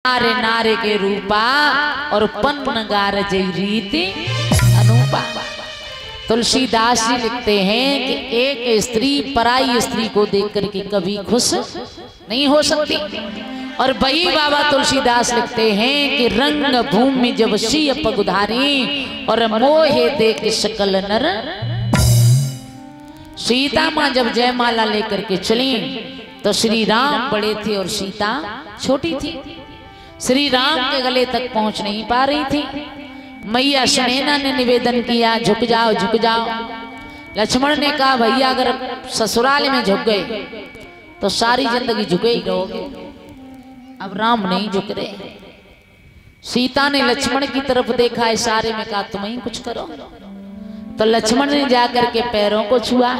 नारे नारे के रूपा और पन्न गार जय रीति अनूपा। तुलसीदास जी लिखते हैं कि एक स्त्री पराई स्त्री को देख करके कभी खुश नहीं हो सकती। और वही बाबा तुलसीदास लिखते हैं कि रंग भूमि जब सिय पगुधारी और मोहे देख सकल नर। सीता माँ जब जयमाला लेकर के चली तो श्री राम बड़े थे और सीता छोटी थी। श्री राम के गले तक पहुंच नहीं पा रही थी। मैया सुनैना ने निवेदन किया, झुक जाओ झुक जाओ। लक्ष्मण ने कहा, भैया अगर ससुराल में झुक गए तो सारी जिंदगी झुके ही रहोगे। अब राम नहीं झुक रहे। सीता ने लक्ष्मण की तरफ देखा, इशारे में कहा, तुम ही कुछ करो। तो लक्ष्मण ने जाकर के पैरों को छुआ।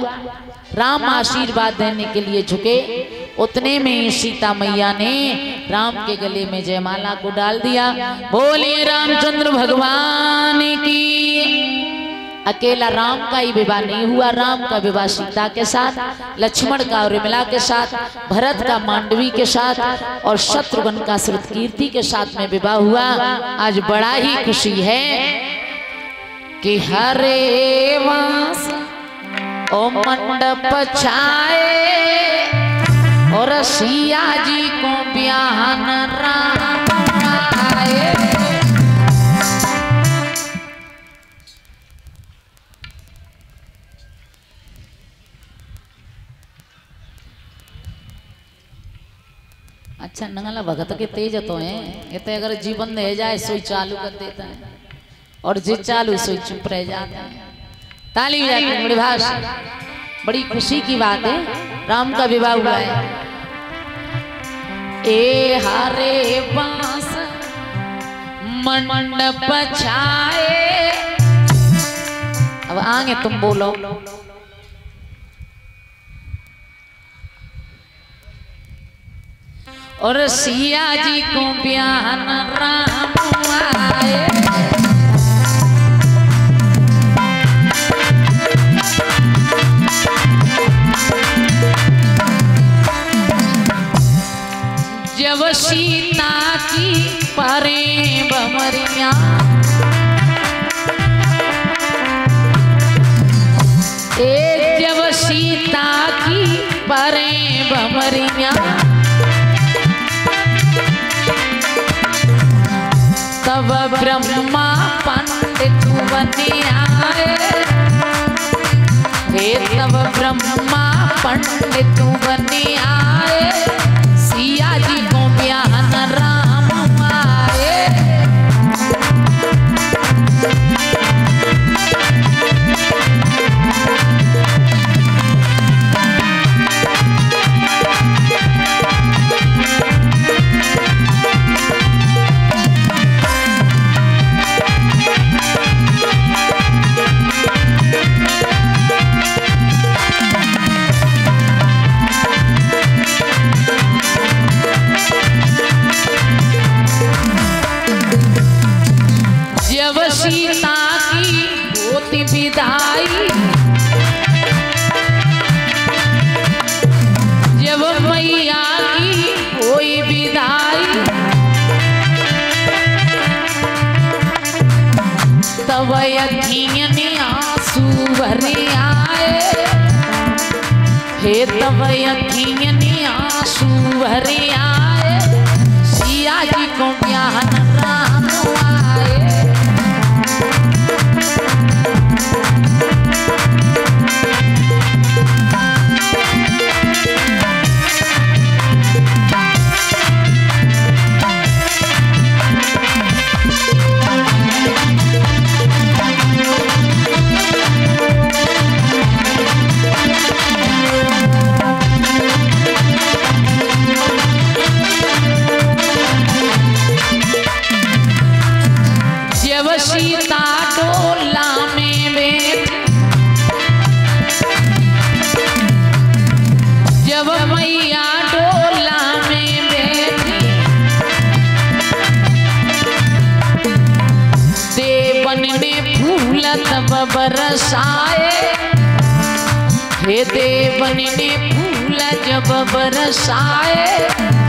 राम आशीर्वाद देने के लिए झुके। उतने में सीता मैया ने राम के गले में जयमाला को डाल दिया। बोलिए रामचंद्र भगवान की। अकेला राम का ही विवाह नहीं हुआ, राम का विवाह सीता के साथ, लक्ष्मण का उर्मिला के साथ, भरत का मांडवी के साथ और शत्रुघ्न का श्रुतकीर्ति के साथ में विवाह हुआ। आज बड़ा ही खुशी है कि हरे वास ओ मंडप छाए और सिया जी को ब्याहन राम आए। अच्छा नंगला भगत के तेज तो है ये तो, अगर जीवन दे जाए सोई चालू कर देता है और जे चालू सोई चुप रह जाता है। ताली बजाते बड़ी भाषा, बड़ी खुशी की बात है। राम का विवाह हुआ है। ए हरे बांस मंडप छाए। अब आगे तुम बोलो। और सिया जी को ब्याहन राम आए। जब सीता की परे बमरिया जब सीता की परे बमरिया तब ब्रह्मा पंडित बने आए। तब ब्रह्मा पंडित बने आए। सिया जी को ब्याहन राम आए। जब सीता की होती विदाई, जब मैया की होई विदाई, तब अखियन आंसू भरे आए। हे तब अखियन आंसू भरे आए। सिया जी को ब्याहन राम आए। सीता डोला में बैठ, जब मैया डोला में बैठी, देवन ने फूल तब बरसाए। हे देवन ने फूल जब बरसाए।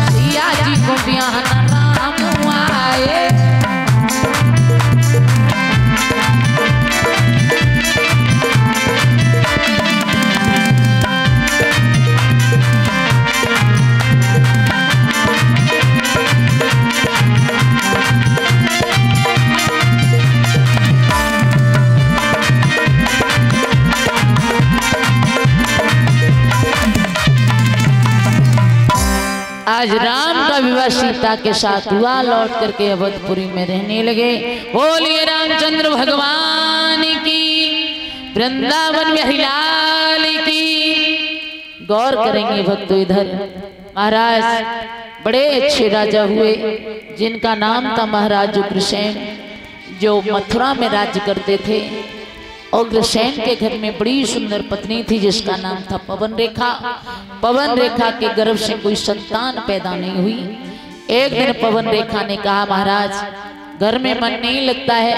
सिया जी को ब्याहन राम आज राम का विवाह सीता के साथ हुआ, लौट करके अवधपुरी में रहने लगे। बोलिए रामचंद्र भगवान की, वृंदावन बिहारी लाल की। गौर करेंगे भक्तों इधर, महाराज बड़े अच्छे राजा हुए जिनका नाम था महाराज उग्रसेन, जो मथुरा में राज्य करते थे। उग्रसेन के घर में बड़ी सुंदर पत्नी थी जिसका नाम था पवन रेखा। पवन रेखा के गर्भ से कोई संतान पैदा नहीं हुई। एक दिन पवन रेखा ने कहा, महाराज घर में मन नहीं लगता है,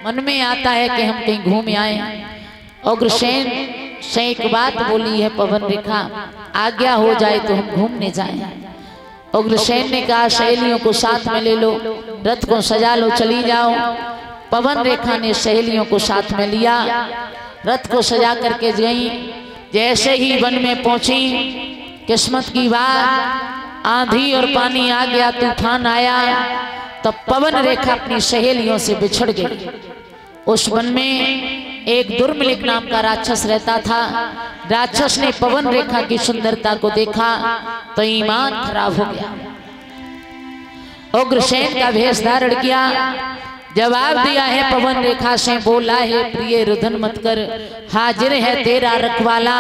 मन में आता है कि हम कहीं घूम आए। उग्रसेन से एक बात बोली है पवन रेखा, आज्ञा हो जाए तो हम घूमने जाएं। उग्रसेन ने कहा, सहेलियों को साथ में ले लो, रथ को सजा लो, चली जाओ। पवन रेखा ने सहेलियों को साथ में लिया, रथ को सजा करके गई। जैसे ही वन में पहुंची, किस्मत की बात, आंधी और पानी आ गया, तूफान आया, तब पवन रेखा अपनी सहेलियों से बिछड़ गई। उस वन में एक दुर्मिलिक नाम का राक्षस रहता था। राक्षस ने पवन रेखा की सुंदरता को देखा तो ईमान खराब हो गया। उग्रसेन का भेष धारण किया, जवाब दिया है पवन रेखा से, बोला है प्रिय रुदन मत कर, हाजिर है तेरा रखवाला,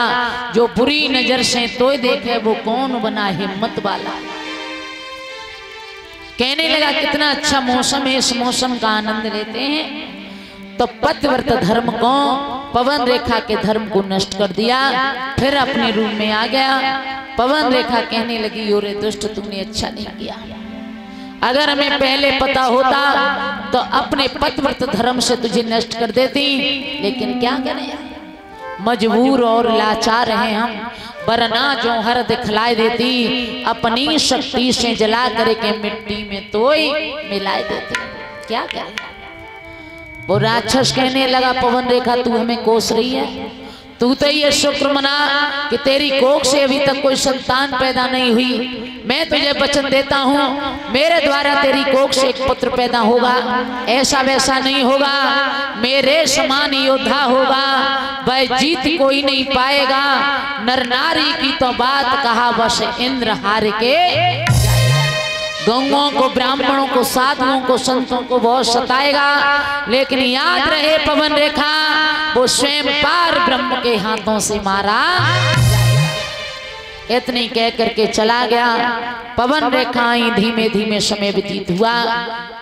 जो बुरी नजर से तोय देखे वो कौन बना हिम्मत वाला। कहने लगा कितना अच्छा मौसम है, इस मौसम का आनंद लेते हैं। तो पतिव्रत धर्म को, पवन रेखा के धर्म को नष्ट कर दिया, फिर अपने रूम में आ गया। पवन रेखा कहने लगी, ओरे दुष्ट तुमने अच्छा नहीं किया, अगर हमें पहले पता होता तो अपने पतिव्रत धर्म से तुझे नष्ट कर देती, लेकिन क्या करें, मजबूर और लाचार हैं हम, वरना जो हर दिखलाई देती, अपनी शक्ति से जला करके मिट्टी में तोय मिला देती। क्या करें। वो राक्षस कहने लगा, पवन रेखा तू हमें कोस रही है, तू तो ये शुक्र मना कि तेरी कोख से अभी तक कोई संतान पैदा नहीं हुई। मैं तुझे वचन देता हूँ, मेरे द्वारा तेरी कोख से एक पुत्र पैदा होगा, ऐसा वैसा नहीं होगा, मेरे समान योद्धा होगा, वह जीत कोई नहीं पाएगा। नर नारी की तो बात कहा, बस इंद्र हार के। गौओं को, ब्राह्मणों को, साधुओं को, संतों को बहुत सताएगा, लेकिन याद रहे पवन रेखा, वो स्वयं पार ब्रह्म के हाथों से मारा। इतनी कह करके चला गया। पवन रेखा धीमे धीमे समय व्यतीत हुआ,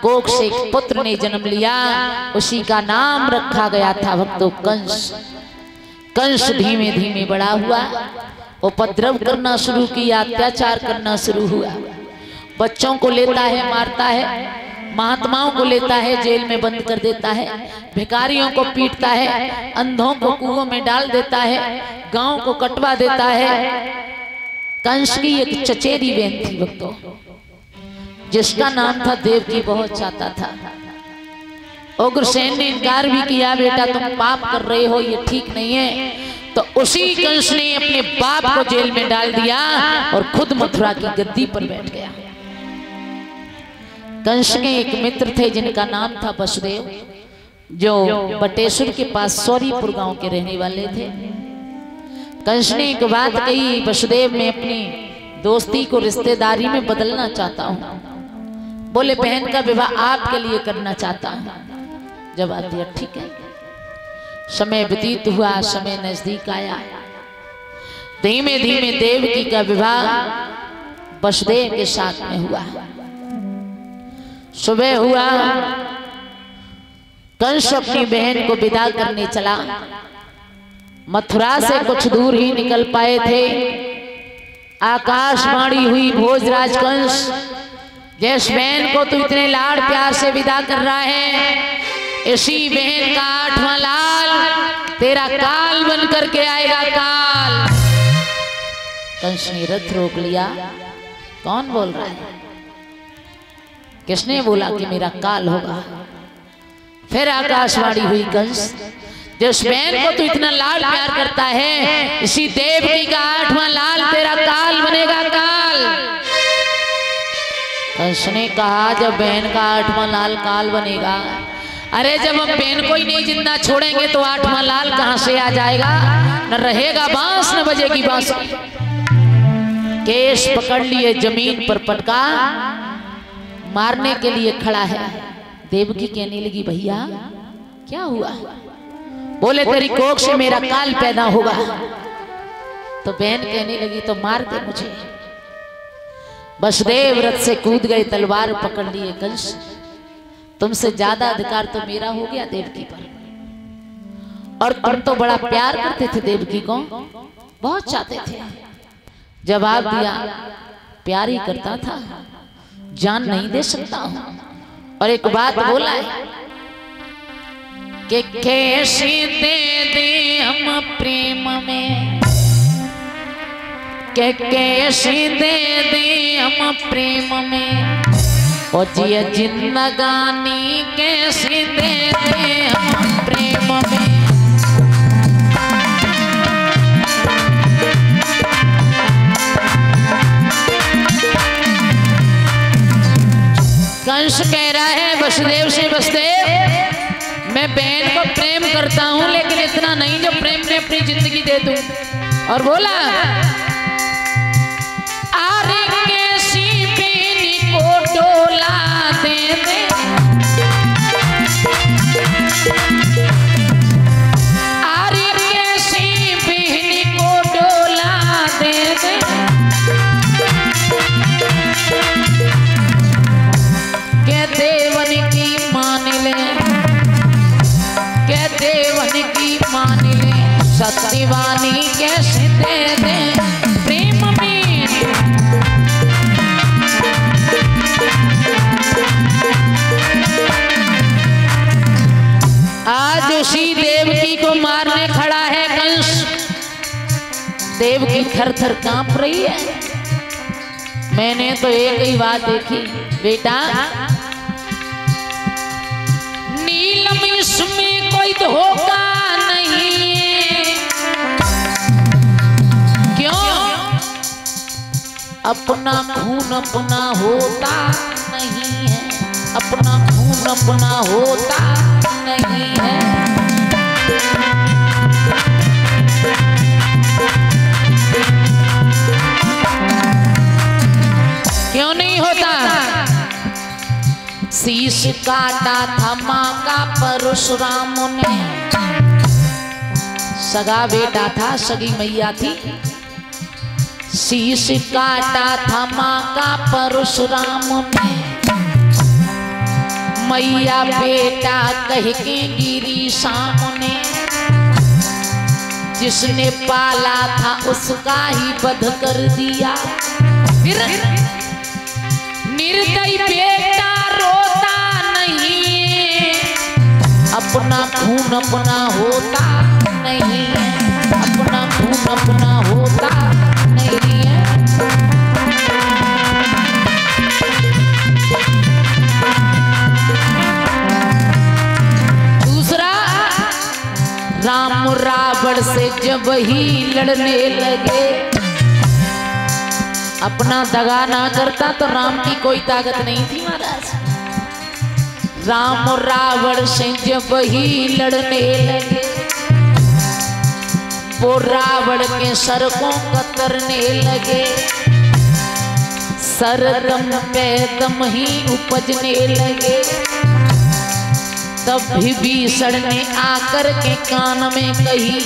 कोख से एक पुत्र ने जन्म लिया, उसी का नाम रखा गया था भक्तों कंस। कंस धीमे धीमे बड़ा हुआ, उपद्रव करना शुरू किया, अत्याचार करना शुरू हुआ। बच्चों को लेता है, मारता है, महात्माओं को लेता है, जेल में बंद कर देता है, भिखारियों को पीटता है, अंधों को कुओं में डाल देता है, गांव को कटवा देता है। कंस की एक चचेरी बहन थी भक्तों, जिसका नाम था देवकी, बहुत चाहता था। उग्रसेन ने इनकार भी किया, बेटा तुम पाप कर रहे हो, ये ठीक नहीं है। तो उसी कंस ने अपने बाप को जेल में डाल दिया और खुद मथुरा की गद्दी पर बैठ गया। कंस के एक मित्र थे जिनका नाम था वसुदेव, जो बटेश्वर के पास सौरीपुर गांव के रहने वाले थे। कंस ने एक बात कही, वसुदेव मैं अपनी दोस्ती को रिश्तेदारी में बदलना चाहता हूँ। बोले बहन का विवाह आपके लिए करना चाहता हूँ। जवाब दिया ठीक है। समय व्यतीत हुआ, समय नजदीक आया, धीमे धीमे देवकी का विवाह वसुदेव के साथ में हुआ। सुबह हुआ, कंस अपनी बहन को विदा करने चला। मथुरा से कुछ दूर ही निकल पाए थे, आकाशवाणी हुई, भोजराज कंस जिस बहन को तू इतने लाड़ प्यार से विदा कर रहा है, इसी बहन का 8वां लाल तेरा काल बन करके आएगा। काल। कंस ने रथ रोक लिया। कौन बोल रहा है? किसने बोला कि मेरा काल होगा? फिर आकाशवाणी हुई, कंस जिस बहन को तू इतना लाड प्यार करता है, इसी देवकी का 8वां लाल तेरा काल बनेगा। काल। कंस ने कहा जब बहन का 8वां लाल काल बनेगा, अरे जब हम बहन को ही नहीं जिंदा छोड़ेंगे तो 8वां लाल कहां से आ जाएगा? न रहेगा बांस न बजेगी बांसुरी। केस पकड़ लिए, जमीन पर पटका, मारने के लिए खड़ा है। देवकी कहने लगी भैया क्या हुआ? बोले तेरी कोख से मेरा काल पैदा होगा। तो बहन कहने लगी तो मार दे मुझे। वसुदेव रथ से कूद गए, तलवार पकड़ लिए। कंस तुमसे ज्यादा अधिकार तो मेरा हो गया देवकी पर, और तुम तो बड़ा प्यार करते थे देवकी को, बहुत चाहते थे। जवाब दिया प्यार ही करता था, जान नहीं दे सकता हूं। और एक बात बोला है कि कैसे दे दे हम प्रेम में, के कैसे दे दे हम प्रेम में, और जिया जिंदगानी कैसे दे दे हम प्रेम में। कंस कह रहा है वसुदेव से, वसुदेव मैं बहन को प्रेम करता हूं, लेकिन इतना नहीं जो प्रेम में अपनी जिंदगी दे दूं। और बोला आरे कैसी बेनी को डोला दे दे, आरे कैसी बेनी को डोला दे दे, के देवन की मान ले, के देवन की मान ले, सत्यवानी कैसे दे दे प्रेम में। आज उसी देवकी को मारने खड़ा है कंस। देवकी थर थर कांप रही है। मैंने तो एक ही बात देखी बेटा, नीलम इसमें कोई धोखा नहीं है। क्यों? अपना खून अपना होता नहीं है, अपना खून अपना होता नहीं है। क्यों नहीं होता? शीश काटा था माँ का परशुराम ने, सगा बेटा था, सगी मैया थी। शीश काटा था माँ का परशुराम ने, मैया बेटा कह के गिरी सामने। जिसने पाला था उसका ही वध कर दिया। निर्दयी बेटा रोता नहीं, अपना खून अपना होता नहीं है, अपना खून अपना होता नहीं है। दूसरा, राम रावण से जब ही लड़ने लगे, अपना दगा ना करता तो राम की कोई ताकत नहीं थी महाराज। राम रावण से जब ही लड़ने लगे, वो रावण के सर को कतरने लगे। सर दम पे दम ही उपजने लगे। तब विभीषण ने आकर के कान में कही,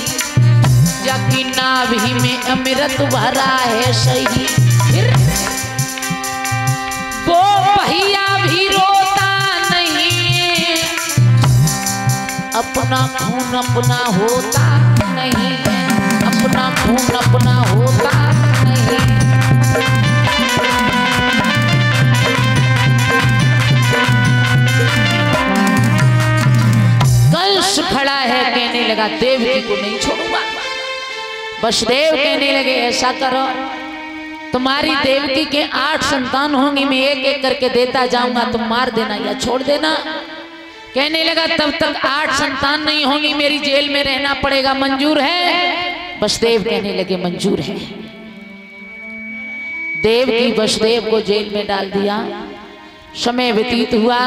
जाकी नाभि में अमृत भरा है सही। वो भैया भी रोता नहीं, अपना खून अपना होता नहीं है, अपना खून अपना होता नहीं। कंस खड़ा है, कहने लगा देवकी को नहीं छोड़ूंगा। वसुदेव कहने लगे ऐसा करो, तुम्हारी देवकी के 8 संतान होंगी, मैं एक एक करके देता जाऊंगा, तुम मार देना या छोड़ देना। कहने लगा तब तक 8 संतान नहीं होंगी, मेरी जेल में रहना पड़ेगा, मंजूर है? वसुदेव कहने लगे मंजूर है। देवकी वसुदेव को जेल में डाल दिया। समय व्यतीत हुआ,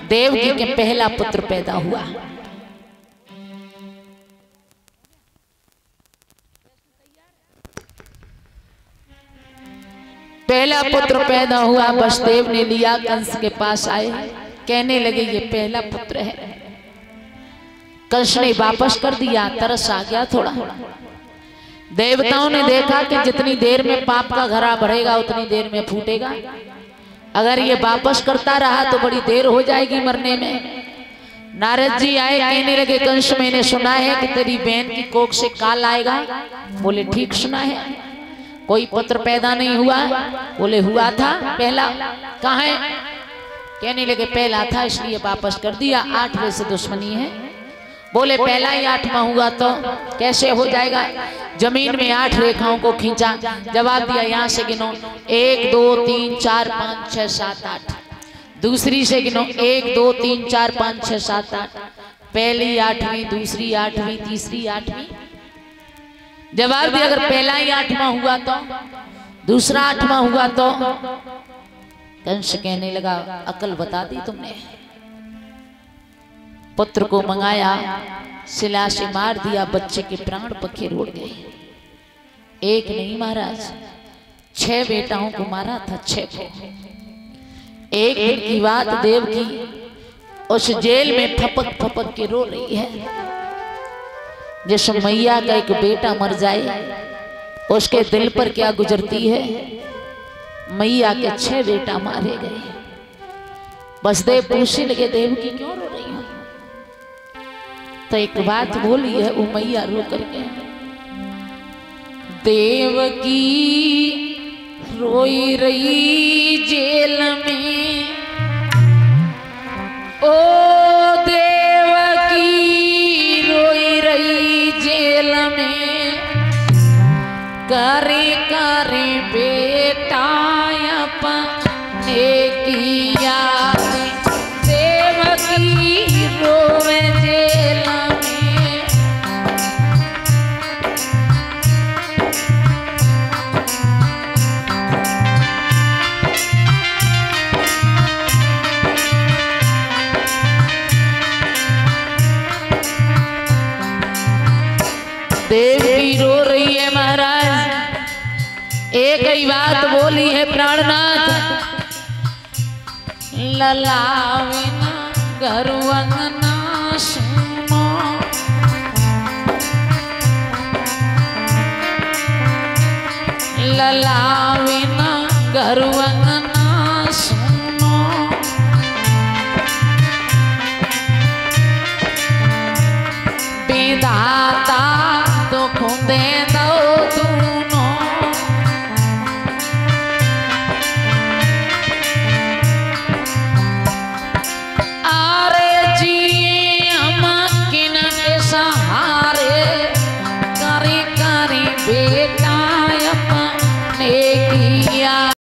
देवकी के पहला पुत्र पैदा हुआ। पहला पुत्र पैदा हुआ, वसुदेव ने लिया, कंस के पास आए, कहने लगे ये पहला पुत्र है। कंस ने वापस कर दिया, तरस आ गया थोड़ा। देवताओं ने देखा कि जितनी देर में पाप का घड़ा बढ़ेगा उतनी देर में फूटेगा, अगर ये वापस करता रहा तो बड़ी देर हो जाएगी मरने में। नारद जी आए, कहने लगे कंस मैंने सुना है कि तेरी बहन की कोख से काल आएगा। बोले ठीक सुना है। कोई पुत्र पैदा नहीं हुआ? बोले हुआ था पहला। कहाँ है? कहने लगे पहला था इसलिए वापस कर दिया, 8वें से दुश्मनी है। बोले पहला ही 8वां हुआ तो कैसे हो जाएगा? जमीन में 8 रेखाओं को खींचा, जवाब दिया यहाँ से गिनो 1 2 3 4 5 6 7 8। दूसरी से गिनो 1 2 3 4 5 6 7 8। पहली 8वीं, दूसरी 8वीं, तीसरी 8वीं। जवाब दिया अगर पहला ही 8वां हुआ तो दूसरा 8वां हुआ तो। कंस कहने लगा अकल बता दी तुमने। पुत्र को मंगाया, शिला से मार दिया, बच्चे के प्राण पखेर उड़ गए। एक नहीं महाराज, 6 बेटाओं को मारा था, 6 को। एक दिन की बात, देव की उस जेल में फपक फपक के रो रही है। जैसे मैया का एक बेटा मर जाए उसके दिल पर क्या गुजरती है। मैया के 6 बेटा मारे गए। वसुदेव पूछने लगे देव की क्यों रो रही हो? तो एक बात बोली है वो मैया रो करके, देव की रोई रही जेल में, ओ देव की रोई रही जेल में, करे करे बेटा अपने किया। देव की रोवे जेल में, देव की रो रही है महाराज। एक ही बात बोली है प्राणनाथ, ललाविना घर अंगना सुनो, ललाविना घर अंगना सुनो, विधाता